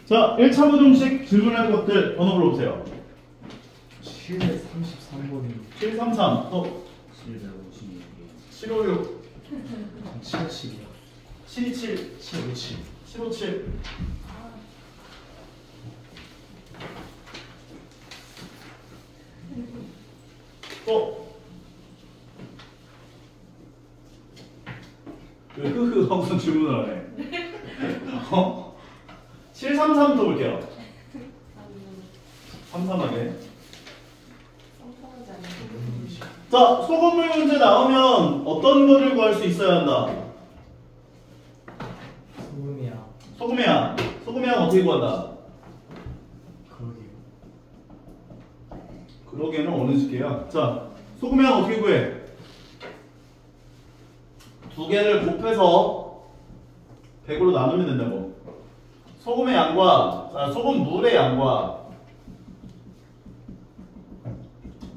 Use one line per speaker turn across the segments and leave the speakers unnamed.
자, 1차 부등식 질문할 것들 번호 불러보세요.
733번이요.
733, 또
756.
756,
777이요.
727,
757.
757. 또 왜 흐흐 하고서 질문을 하네. 733 또 볼게요. 33하게. 자, 소금물 문제 나오면 어떤 거를 구할 수 있어야 한다?
소금이야.
소금이야. 소금이야 어떻게 구한다?
그러게요.
그러게는 어느 시기야? 자, 소금이야 어떻게 구해? 두 개를 곱해서 100으로 나누면 된다고. 소금의 양과 소금물의 양과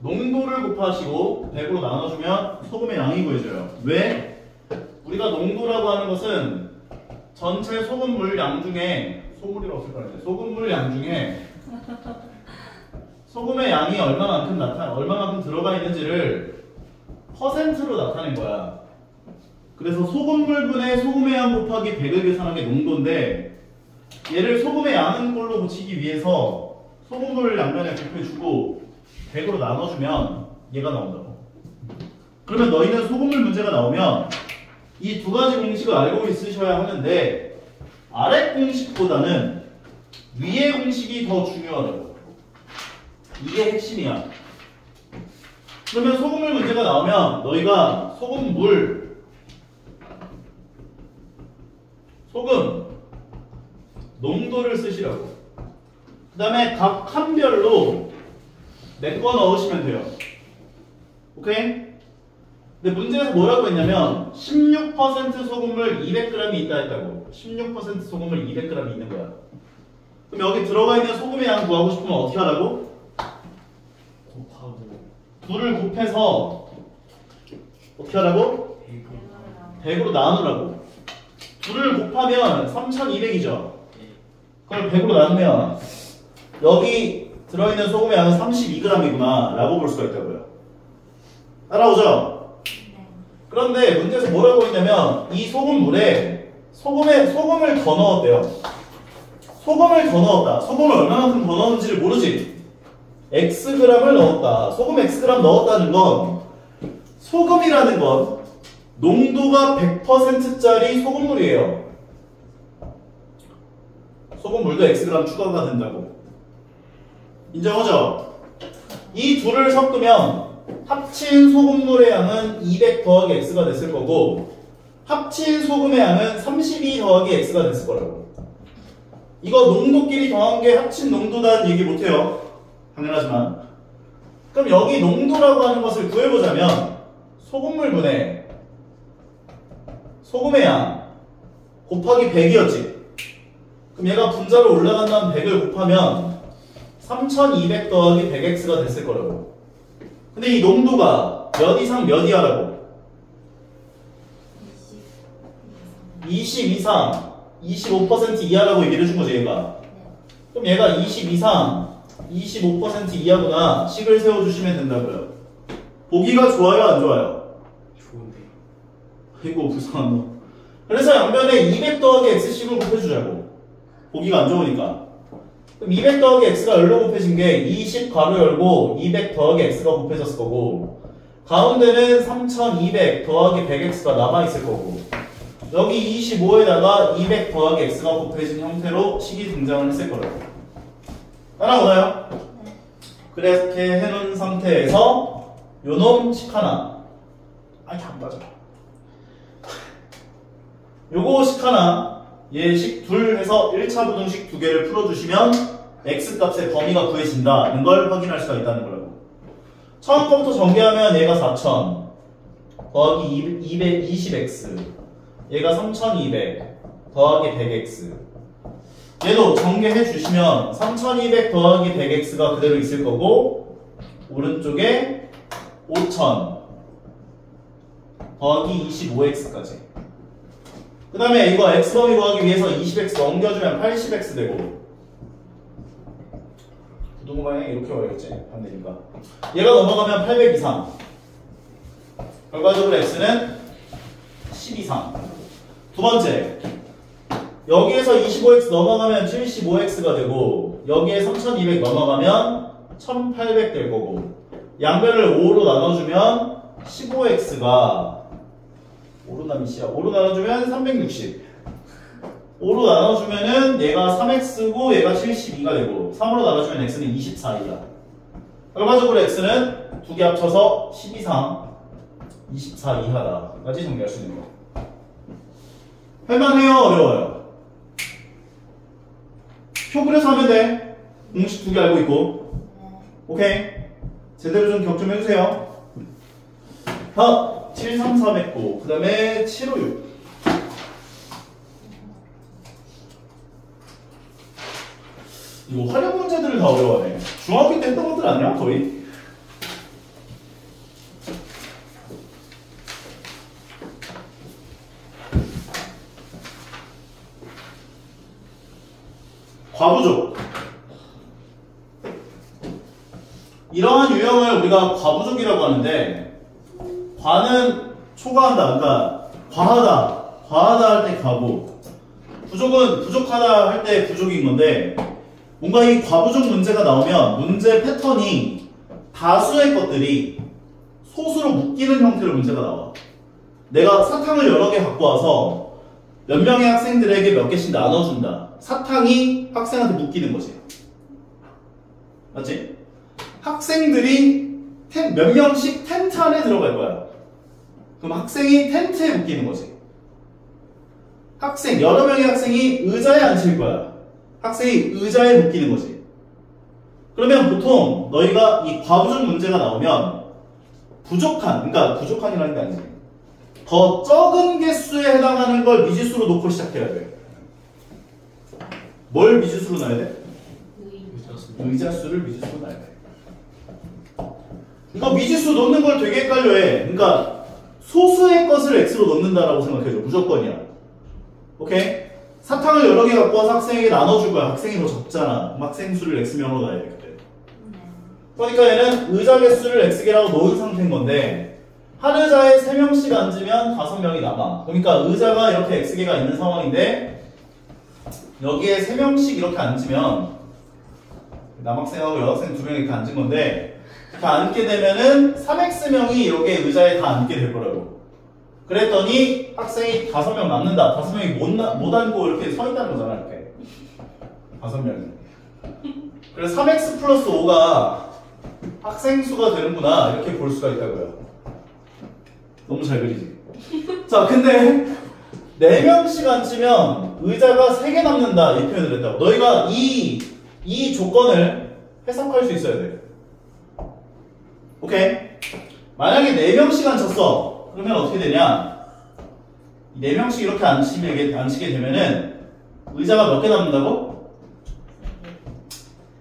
농도를 곱하시고 100으로 나눠주면 소금의 양이 구해져요. 왜? 우리가 농도라고 하는 것은 전체 소금물 양 중에 소물이라고 쓸 거야. 소금물 양 중에 소금의 양이 얼마만큼 들어가 있는지를 퍼센트로 나타낸 거야. 그래서 소금물분의 소금의 양 곱하기 100을 계산한 게 농도인데 얘를 소금의 양은 꼴로 붙이기 위해서 소금물 양면에 곱해주고 100으로 나눠주면 얘가 나온다고. 그러면 너희는 소금물 문제가 나오면 이 두 가지 공식을 알고 있으셔야 하는데 아래 공식보다는 위의 공식이 더 중요하다고. 이게 핵심이야. 그러면 소금물 문제가 나오면 너희가 소금 농도를 쓰시라고. 그 다음에 각 칸별로 내 거 넣으시면 돼요. 오케이? 근데 문제에서 뭐라고 했냐면 16% 소금물 200g이 있다 했다고. 16% 소금물 200g이 있는 거야. 그럼 여기 들어가 있는 소금의 양 구하고 싶으면 어떻게 하라고?
곱하고
둘을 곱해서 어떻게 하라고? 100으로 나누라고. 둘을 곱하면 3200이죠. 그걸 100으로 나누면 여기 들어있는 소금의 양은 32g이구나 라고 볼 수가 있다고요. 따라오죠? 그런데 문제에서 뭐라고 했냐면 이 소금물에 소금을 더 넣었대요. 소금을 더 넣었다. 소금을 얼마만큼 더 넣었는지를 모르지. Xg을 넣었다. 소금 Xg 넣었다는 건 소금이라는 건 농도가 100%짜리 소금물이에요. 소금물도 Xg 추가가 된다고. 인정하죠? 이 둘을 섞으면 합친 소금물의 양은 200 더하기 X가 됐을 거고 합친 소금의 양은 32 더하기 X가 됐을 거라고. 이거 농도끼리 더한 게 합친 농도다는 얘기 못해요. 당연하지만. 그럼 여기 농도라고 하는 것을 구해보자면 소금물분의 소금의 양 곱하기 100이었지. 그럼 얘가 분자로 올라간 다음 100을 곱하면 3200 더하기 100x가 됐을 거라고. 근데 이 농도가 몇 이상 몇 이하라고? 20 이상 25% 이하라고 얘기를 해준 거지 얘가. 그럼 얘가 20 이상 25% 이하구나 식을 세워주시면 된다고요. 보기가 좋아요 안 좋아요?
좋은데.
아이고 불쌍한 놈. 그래서 양변에 200 더하기 x식을 곱해주자고. 보기가 안 좋으니까. 그럼 200 더하기 x가 열로 곱해진 게 20 가로 열고 200 더하기 x가 곱해졌을 거고 가운데는 3200 더하기 100x가 남아있을 거고 여기 25에다가 200 더하기 x가 곱해진 형태로 식이 등장을 했을 거라고. 따라오나요? 그렇게 해놓은 상태에서 요놈 식 하나. 아니 안 맞아. 요거 식 하나 얘 식 둘 해서 1차 부등식 두 개를 풀어주시면 x값의 범위가 구해진다는 걸 확인할 수가 있다는 거라고. 처음 거부터 전개하면 얘가 4000 더하기 220x 얘가 3200 더하기 100x 얘도 전개해 주시면 3200 더하기 100x가 그대로 있을 거고 오른쪽에 5000 더하기 25x까지. 그 다음에 이거 x범위 구하기 위해서 20x 넘겨주면 80x 되고 누구 방향 이렇게 와야겠지. 반대니까. 얘가 넘어가면 800 이상. 결과적으로 x는 10 이상. 두 번째. 여기에서 25x 넘어가면 75x가 되고 여기에 3200 넘어가면 1800 될 거고 양변을 5로 나눠주면 15x가 5로 나눠주면 360 5로 나눠주면은 얘가 3x고 얘가 72가 되고 3으로 나눠주면 x는 24이야. 결과적으로 x는 두 개 합쳐서 10 이상 24 이하다 까지 정리할 수 있는 거. 할만해요? 어려워요? 표 그려서 하면 돼. 공식 두 개 알고 있고. 오케이. 제대로 좀 기억 좀 해주세요. 다음 734맺고 그 다음에 756. 이거 활용 문제들을 다 어려워하네. 중학교 때 했던 것들 아니야? 거의? 과부족. 이러한 유형을 우리가 과부족이라고 하는데 과는 초과한다. 그러니까 과하다 할 때 과고 부족은 부족하다 할 때 부족인 건데 뭔가 이 과부족 문제가 나오면 문제 패턴이 다수의 것들이 소수로 묶이는 형태로 문제가 나와. 내가 사탕을 여러 개 갖고 와서 몇 명의 학생들에게 몇 개씩 나눠준다. 사탕이 학생한테 묶이는 거지. 맞지? 학생들이 몇 명씩 텐트 안에 들어갈 거야. 그럼 학생이 텐트에 묶이는 거지. 여러 명의 학생이 의자에 앉힐 거야. 학생이 의자에 묶이는 거지. 그러면 보통 너희가 이 과부족 문제가 나오면 그러니까 부족한이라는 게 아니지. 더 적은 개수에 해당하는 걸 미지수로 놓고 시작해야 돼. 뭘 미지수로 놔야 돼? 의자수를 미지수로 놔야 돼. 이거 미지수 놓는 걸 되게 헷갈려해. 그러니까 소수의 것을 x로 넣는다라고 생각해줘. 무조건이야. 오케이? 사탕을 여러 개 갖고 와서 학생에게 나눠줄 거야. 학생이 더 적잖아. 그럼 학생 수를 x명으로 놔야 돼. 그때. 그러니까 얘는 의자 개수를 x개라고 놓은 상태인 건데 한 의자에 3명씩 앉으면 5명이 남아. 그러니까 의자가 이렇게 x개가 있는 상황인데 여기에 3명씩 이렇게 앉으면 남학생하고 여학생 2명 이렇게 앉은 건데 이렇게 앉게 되면은 3x명이 이렇게 의자에 다 앉게 될 거라고. 그랬더니 학생이 5명 남는다. 5명이 못 앉고 이렇게 서 있다는 거잖아. 이렇게 5명이. 그래서 3x 플러스 5가 학생 수가 되는구나. 이렇게 볼 수가 있다고요. 너무 잘 그리지? 자, 근데 4명씩 앉으면 의자가 3개 남는다. 이 표현을 했다고. 너희가 이 조건을 해석할 수 있어야 돼. 오케이? 만약에 4명씩 앉혔어. 그러면 어떻게 되냐? 4명씩 이렇게 앉히게 되면은 의자가 몇 개 남는다고?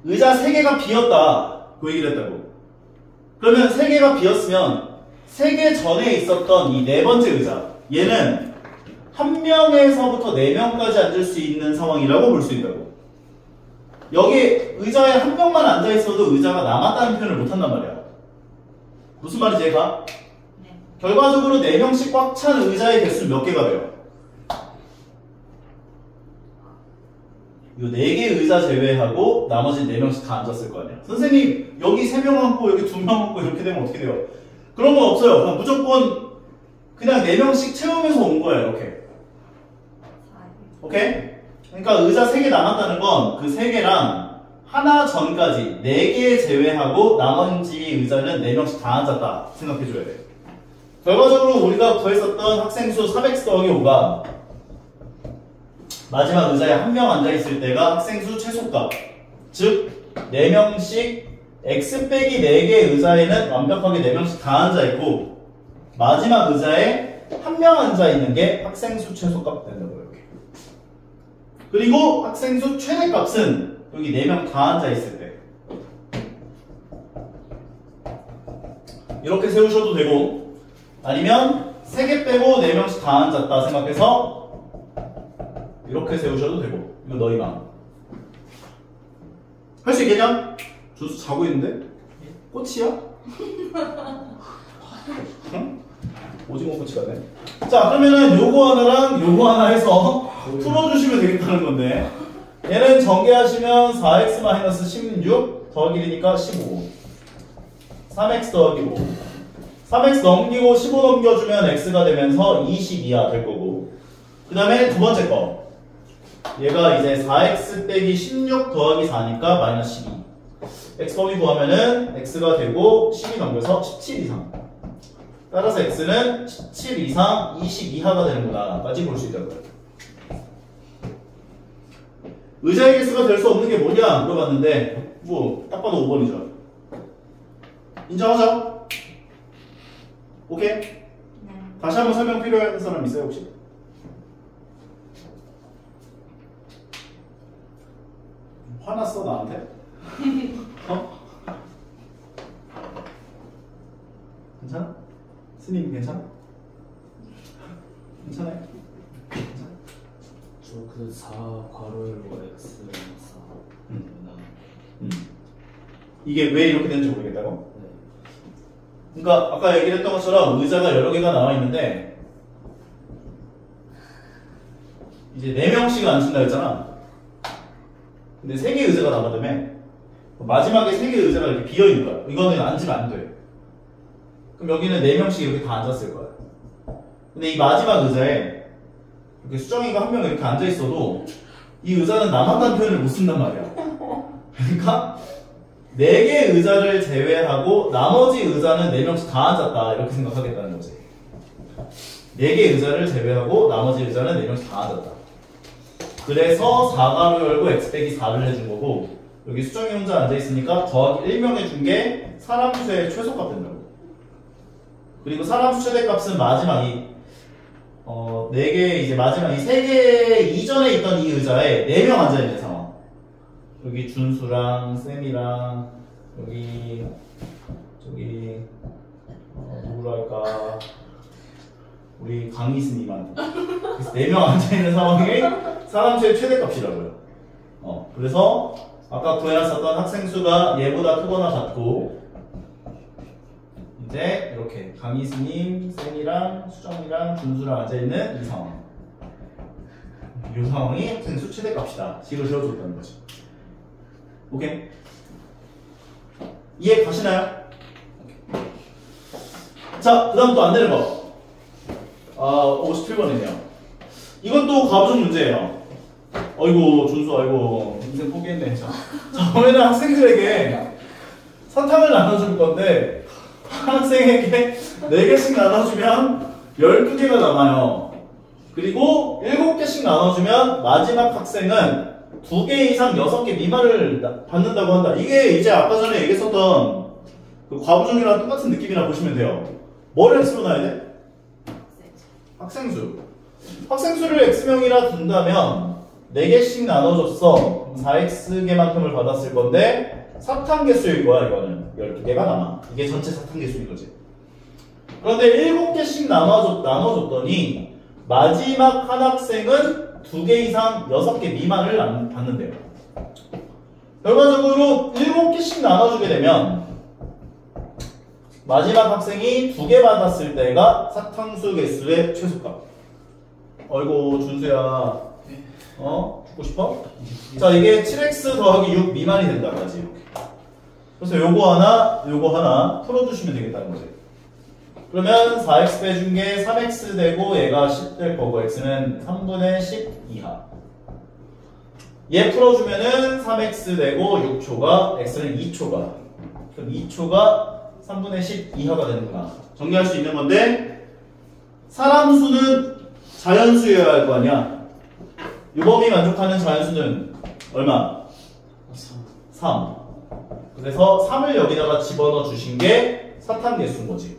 의자 3개가 비었다. 그 얘기를 했다고. 그러면 3개가 비었으면 3개 전에 있었던 이 4번째 의자, 얘는 1명에서부터 4명까지 앉을 수 있는 상황이라고 볼 수 있다고. 여기 의자에 1명만 앉아있어도 의자가 남았다는 표현을 못한단 말이야. 무슨 말인지 얘가? 결과적으로 4명씩 꽉 찬 의자의 개수는 몇 개가 돼요? 이 4개 의자 제외하고 나머지 4명씩 다 앉았을 거 아니야. 선생님 여기 3명 앉고 여기 2명 앉고 이렇게 되면 어떻게 돼요? 그런 건 없어요. 그냥 무조건 그냥 4명씩 채우면서 온 거야. 이렇게. 오케이? 그러니까 의자 3개 남았다는 건 그 3개랑 하나 전까지 4개 제외하고 나머지 의자는 4명씩 다 앉았다 생각해줘야 돼. 결과적으로 우리가 구했었던 학생 수 400 더하기 5가 마지막 의자에 1명 앉아있을 때가 학생 수 최소값, 즉 4명씩 x 빼기 4개 의자에는 완벽하게 4명씩 다 앉아있고 마지막 의자에 1명 앉아있는 게 학생 수 최소값 된다고요. 이렇게. 그리고 학생 수 최대값은 여기 4명 다 앉아있을 때 이렇게 세우셔도 되고 아니면 3개 빼고 4명씩 다 앉았다 생각해서 이렇게 세우셔도 되고. 이거 너희 마음. 할 수 있겠냐? 준수 자고 있는데? 꽃이야? 응? 오징어 꽃이 같네. 자, 그러면은 요거 하나랑 요거 하나 해서 풀어주시면 되겠다는 건데, 얘는 전개하시면 4x-16 더하기 1이니까 15, 3x 더하기 5, 3x 넘기고 15 넘겨주면 x가 되면서 22가 될 거고, 그 다음에 두 번째 거, 얘가 이제 4x 빼기 16 더하기 4니까 마이너스 12, x 범위 구하면은 x가 되고 12 넘겨서 17 이상, 따라서 x는 17 이상 22하가 되는구나 까지 볼 수 있다고요. 의자의 개수가 될 수 없는 게 뭐냐 물어봤는데, 뭐 딱 봐도 5번이죠. 인정하죠? 오케이?
네.
다시 한번 설명 필요한 사람 있어요 혹시? 화났어 나한테? 어? 괜찮아? 스님 괜찮아? 괜찮아요? 괜찮아?
저그 4 괄호열로 x 4
이게 왜 이렇게 되는지 모르겠다고?
네.
그러니까 아까 얘기를 했던 것처럼 의자가 여러 개가 나와 있는데 이제 4명씩 앉힌다 했잖아. 근데 3개 의자가 남았다며. 마지막에 3개 의자가 이렇게 비어 있는 거야. 이거는 앉으면 안 돼. 그럼 여기는 4명씩 이렇게 다 앉았을 거야. 근데 이 마지막 의자에 이렇게 수정이가 한 명 이렇게 앉아 있어도 이 의자는 남았다는 표현을 못 쓴단 말이야. 그러니까 4개의 의자를 제외하고 나머지 의자는 4명씩 다 앉았다 이렇게 생각하겠다는 거지. 4개의 의자를 제외하고 나머지 의자는 4명씩 다 앉았다. 그래서 4가로 열고 x 빼기 4를 해준 거고, 여기 수정이 혼자 앉아있으니까 더하기 1명 해준 게 사람 수의 최소값 된다고. 그리고 사람 수 최대값은 마지막 이 4개 이제 마지막 이 3개 이전에 있던 이 의자에 4명 앉아있는 상황. 여기 준수랑 쌤이랑 여기 저기 누구로 할까, 우리 강희스님한테, 그래서 4명 앉아있는 상황이 사람 수의 최대값이라고요. 그래서 아까 구해놨었던 학생 수가 얘보다 크거나 같고, 이제 이렇게 강희스님, 쌤이랑 수정이랑 준수랑 앉아있는 이 상황, 이 상황이 학생 수 최대값이다 식을 세워줬다는 거지. 오케이? 이해 가시나요? 자, 그 다음 또 안 되는 거. 57번이네요. 이건 또 가부적 문제예요. 아이고, 준수, 아이고, 인생 포기했네. 자, 저희는 학생들에게 사탕을 나눠줄 건데, 한 학생에게 4개씩 나눠주면 12개가 남아요. 그리고 7개씩 나눠주면 마지막 학생은 2개 이상 6개 미만을 받는다고 한다. 이게 이제 아까 전에 얘기했었던 그 과부정이랑 똑같은 느낌이라 보시면 돼요. 뭐를 x로 놔야 돼? 학생수. 학생수를 x명이라 둔다면 4개씩 나눠줬어. 4x개만큼을 받았을 건데 사탕개수일 거야. 이거는 12개가 남아. 이게 전체 사탕개수인 거지. 그런데 7개씩 나눠줬더니 마지막 한 학생은 2개 이상 6개 미만을 받는데요. 결과적으로 7개씩 나눠주게 되면 마지막 학생이 2개 받았을 때가 사탕수 개수의 최소값. 어이구, 준수야. 죽고 싶어? 자, 이게 7x 더하기 6 미만이 된다고 하지. 이렇게. 그래서 요거 하나 풀어주시면 되겠다는 거지. 그러면 4x 빼준 게 3x 되고 얘가 10 될 거고, x는 3분의 10 이하. 얘 풀어주면은 3x 되고 6초가, x는 2초가. 그럼 2초가 3분의 10 이하가 되는구나. 정리할 수 있는 건데, 사람 수는 자연수여야 할 거 아니야? 유범이 만족하는 자연수는 얼마? 3. 그래서 3을 여기다가 집어넣어 주신 게 사탕개수인 거지.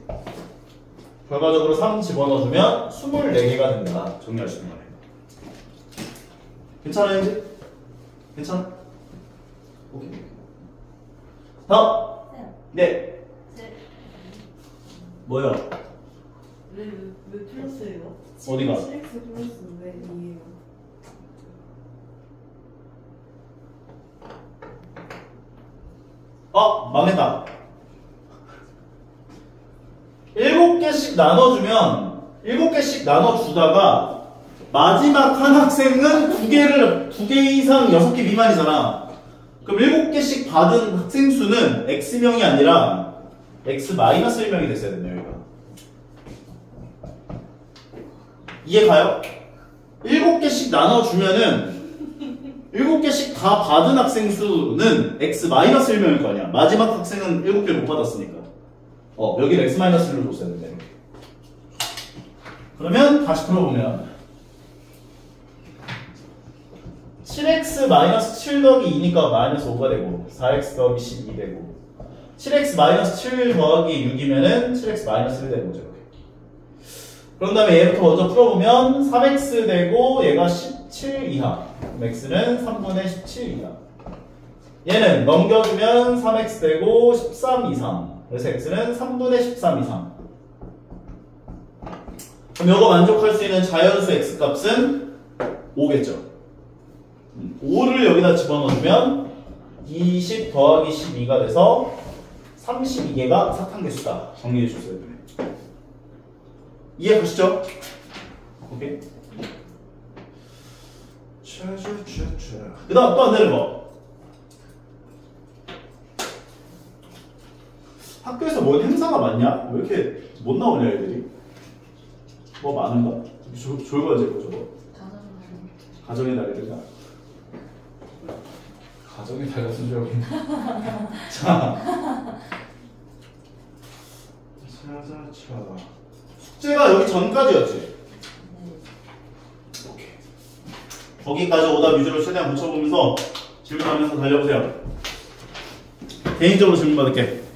결과적으로 3 집어넣어 주면 24개가 된다. 정리할 수 있는 거네. 괜찮아요, 이제? 괜찮아? 오케이. 다음. 네. 뭐요?
왜 플러스예요?
어디가?
7x 플러스 왜 2예요?
망했다. 7개씩 나눠주면 7개씩 나눠주다가 마지막 한 학생은 2개 이상 6개 미만이잖아. 그럼 7개씩 받은 학생 수는 X명이 아니라 X-1명이 됐어야 됐네요, 여기가. 이해 가요? 7개씩 나눠주면은 7개씩 다 받은 학생 수는 X-1명일 거 아니야. 마지막 학생은 7개를 못 받았으니까. 여기를 X-1로 줬어야 된다. 이렇게. 그러면 다시 풀어보면 7x-7 더하기 2니까 마이너스 5가 되고 4x 더하기 12 되고 7x-7 더하기 6이면은 7x-1 되는 거죠. 이렇게. 그런 다음에 얘부터 먼저 풀어보면 3x 되고 얘가 17 이하. 그럼 x는 3분의 17 이하. 얘는 넘겨주면 3x 되고 13 이상. 그래서 x는 3분의 13 이상. 그럼 이거 만족할 수 있는 자연수 x 값은 5겠죠. 5를 여기다 집어넣으면 20 더하기 12가 돼서 32개가 사탕개수다. 정리해 주세요. 이해 가시죠? 오케이. 그 다음 또 안 내려봐. 학교에서 뭔 행사가 많냐? 왜 이렇게 못 나오냐 애들이? 뭐 많은가? 졸거지 저거. 가정의 달이든가. 가정의 달 같은 줄 알고 있네. 자. 숙제가 여기 전까지였지? 오케이. 거기까지 오답 위주로 최대한 붙여보면서 질문하면서 달려보세요. 개인적으로 질문 받을게.